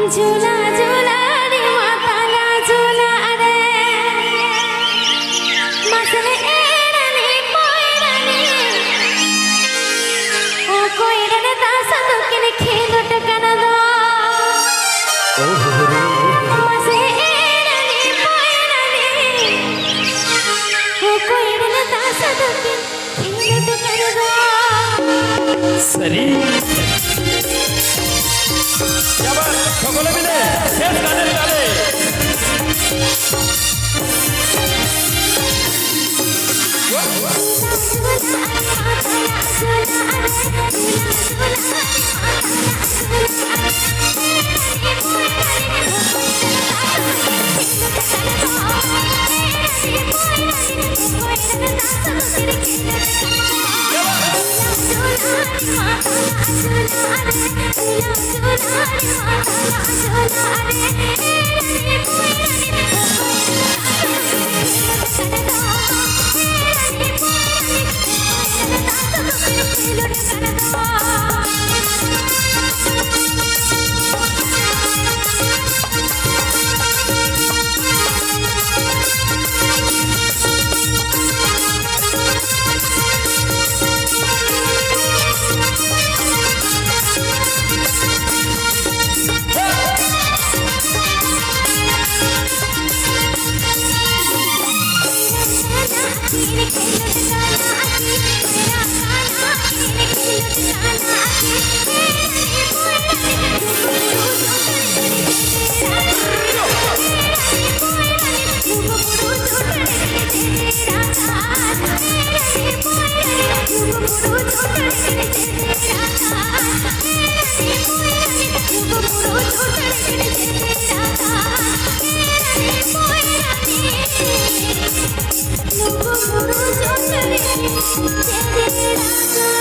झूला झूला रे माताला झूला रे मसले एडने कोयडने ओ कोयडने दास दुकिने खेलट कनदा ओ हो रे मसले एडने कोयडने ओ कोयडने दास दुकिने खेलट कनदा सरी সকলে মিলে শেষ গানের তালে Terima kasih.